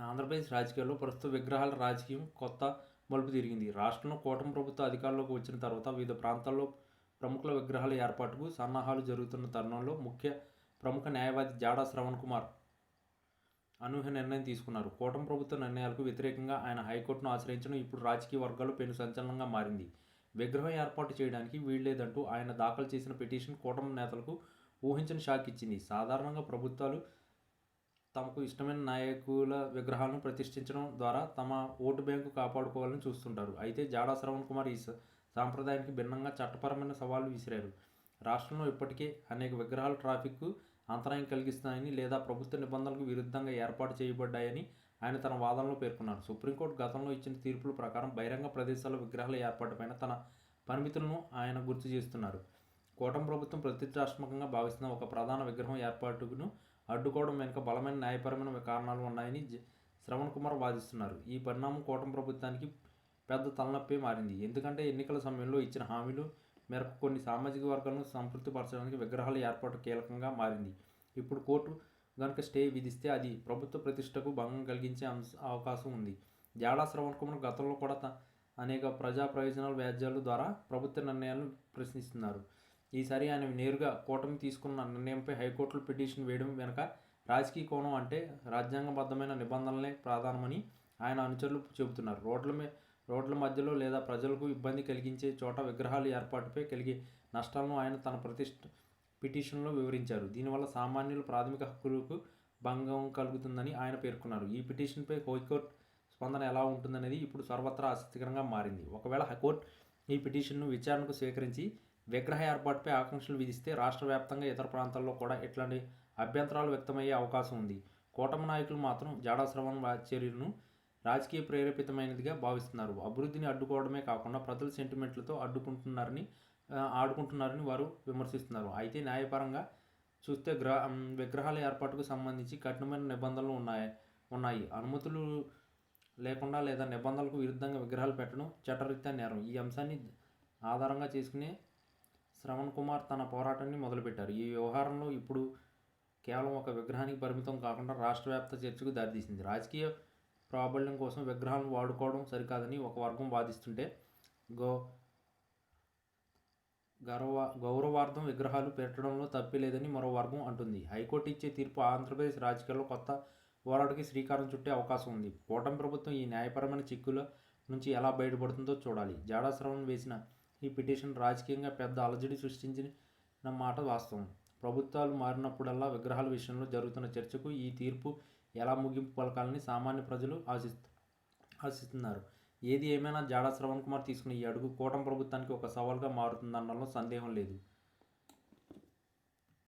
ఆంధ్రప్రదేశ్ రాజకీయాల్లో ప్రస్తుత విగ్రహాల రాజకీయం కొత్త మలుపు తిరిగింది. రాష్ట్రంలో కూటమి ప్రభుత్వం అధికారంలోకి వచ్చిన తర్వాత వివిధ ప్రాంతాల్లో ప్రముఖుల విగ్రహాల ఏర్పాటుకు సన్నాహాలు జరుగుతున్న తరుణంలో ప్రముఖ న్యాయవాది జాడా శ్రవణ్ కుమార్ అనూహ్య నిర్ణయం తీసుకున్నారు. కూటమి ప్రభుత్వ నిర్ణయాలకు వ్యతిరేకంగా ఆయన హైకోర్టును ఆశ్రయించడం ఇప్పుడు రాజకీయ వర్గాల్లో పెను సంచలనంగా మారింది. విగ్రహం ఏర్పాటు చేయడానికి వీల్లేదంటూ ఆయన దాఖలు చేసిన పిటిషన్ కూటమి నేతలకు ఊహించని షాక్ ఇచ్చింది. సాధారణంగా ప్రభుత్వాలు తమకు ఇష్టమైన నాయకుల విగ్రహాలను ప్రతిష్ఠించడం ద్వారా తమ ఓటు బ్యాంకు కాపాడుకోవాలని చూస్తుంటారు. అయితే జాడా శ్రవణ్ కుమార్ ఈ సాంప్రదాయానికి భిన్నంగా చట్టపరమైన సవాళ్లు విసిరారు. రాష్ట్రంలో ఇప్పటికే అనేక విగ్రహాలు ట్రాఫిక్కు అంతరాయం కలిగిస్తున్నాయని లేదా ప్రభుత్వ నిబంధనలకు విరుద్ధంగా ఏర్పాటు చేయబడ్డాయని ఆయన తన వాదనలో పేర్కొన్నారు. సుప్రీంకోర్టు గతంలో ఇచ్చిన తీర్పుల ప్రకారం బహిరంగ ప్రదేశాల్లో విగ్రహాల ఏర్పాటుపైన తన పరిమితులను ఆయన గుర్తు చేస్తున్నారు. కూటమి ప్రభుత్వం ప్రతిష్టాత్మకంగా భావిస్తున్న ఒక ప్రధాన విగ్రహం ఏర్పాటును అడ్డుకోవడం వెనుక బలమైన న్యాయపరమైన కారణాలు ఉన్నాయని శ్రవణ్ కుమార్ వాదిస్తున్నారు. ఈ పరిణామం కూటమి ప్రభుత్వానికి పెద్ద తలనొప్పే మారింది. ఎందుకంటే ఎన్నికల సమయంలో ఇచ్చిన హామీలు మేరకు కొన్ని సామాజిక వర్గాలను సంతృప్తిపరచడానికి విగ్రహాల ఏర్పాటు కీలకంగా మారింది. ఇప్పుడు కోర్టు గనుక స్టే విధిస్తే అది ప్రభుత్వ ప్రతిష్టకు భంగం కలిగించే అవకాశం ఉంది. జాడా శ్రవణ్ కుమార్ గతంలో కూడా అనేక ప్రజా ప్రయోజనాల వ్యాజ్యాల ద్వారా ప్రభుత్వ నిర్ణయాలను ప్రశ్నిస్తున్నారు. ఈసారి ఆయన నేరుగా కూటమి తీసుకున్న నిర్ణయంపై హైకోర్టులో పిటిషన్ వేయడం వెనుక రాజకీయ కోణం అంటే రాజ్యాంగబద్ధమైన నిబంధనలే ప్రధానమని ఆయన అనుచరులు చెబుతున్నారు. రోడ్ల మధ్యలో లేదా ప్రజలకు ఇబ్బంది కలిగించే చోట విగ్రహాల ఏర్పాటుపై కలిగే నష్టాలను ఆయన తన పిటిషన్లో వివరించారు. దీనివల్ల సామాన్యుల ప్రాథమిక హక్కులకు భంగం కలుగుతుందని ఆయన పేర్కొన్నారు. ఈ పిటిషన్పై హైకోర్టు స్పందన ఎలా ఉంటుందనేది ఇప్పుడు సర్వత్రా ఆసక్తికరంగా మారింది. ఒకవేళ హైకోర్టు ఈ పిటిషన్ను విచారణకు స్వీకరించి విగ్రహ ఏర్పాటుపై ఆంక్షలు విధిస్తే రాష్ట్ర వ్యాప్తంగా ఇతర ప్రాంతాల్లో కూడా ఇట్లాంటి అభ్యంతరాలు వ్యక్తమయ్యే అవకాశం ఉంది. కూటమి నాయకులు మాత్రం జాడా శ్రవణ్ చర్యలను రాజకీయ ప్రేరేపితమైనదిగా భావిస్తున్నారు. అభివృద్ధిని అడ్డుకోవడమే కాకుండా ప్రజల సెంటిమెంట్లతో ఆడుకుంటున్నారని వారు విమర్శిస్తున్నారు. అయితే న్యాయపరంగా చూస్తే విగ్రహాల ఏర్పాటుకు సంబంధించి కఠినమైన నిబంధనలు ఉన్నాయి. అనుమతులు లేకుండా లేదా నిబంధనలకు విరుద్ధంగా విగ్రహాలు పెట్టడం చట్టరీత్యా నేరం. ఈ అంశాన్ని ఆధారంగా చేసుకునే శ్రవణ్ కుమార్ తన పోరాటాన్ని మొదలుపెట్టారు. ఈ వ్యవహారంలో ఇప్పుడు కేవలం ఒక విగ్రహానికి పరిమితం కాకుండా రాష్ట్ర వ్యాప్త చర్చకు దారితీసింది. రాజకీయ ప్రాబల్యం కోసం విగ్రహాలను వాడుకోవడం సరికాదని ఒక వర్గం వాదిస్తుంటే గౌరవార్థం విగ్రహాలు పెట్టడంలో తప్పే లేదని మరో వర్గం అంటుంది. హైకోర్టు ఇచ్చే తీర్పు ఆంధ్రప్రదేశ్ రాజకీయాల్లో కొత్త పోరాటకి శ్రీకారం చుట్టే అవకాశం ఉంది. కూటమి ప్రభుత్వం ఈ న్యాయపరమైన చిక్కుల నుంచి ఎలా బయటపడుతుందో చూడాలి. జాడా శ్రవణ్ వేసిన ఈ పిటిషన్ రాజకీయంగా పెద్ద అలజడి సృష్టించిన మాట వాస్తవం. ప్రభుత్వాలు మారినప్పుడల్లా విగ్రహాల విషయంలో జరుగుతున్న చర్చకు ఈ తీర్పు ఎలా ముగింపు పలకాలని సామాన్య ప్రజలు ఆశిస్తున్నారు. ఏది ఏమైనా జాడా శ్రవణ్ కుమార్ తీసుకున్న ఈ అడుగు కూటమి ప్రభుత్వానికి ఒక సవాల్గా మారుతుందనడంలో సందేహం లేదు.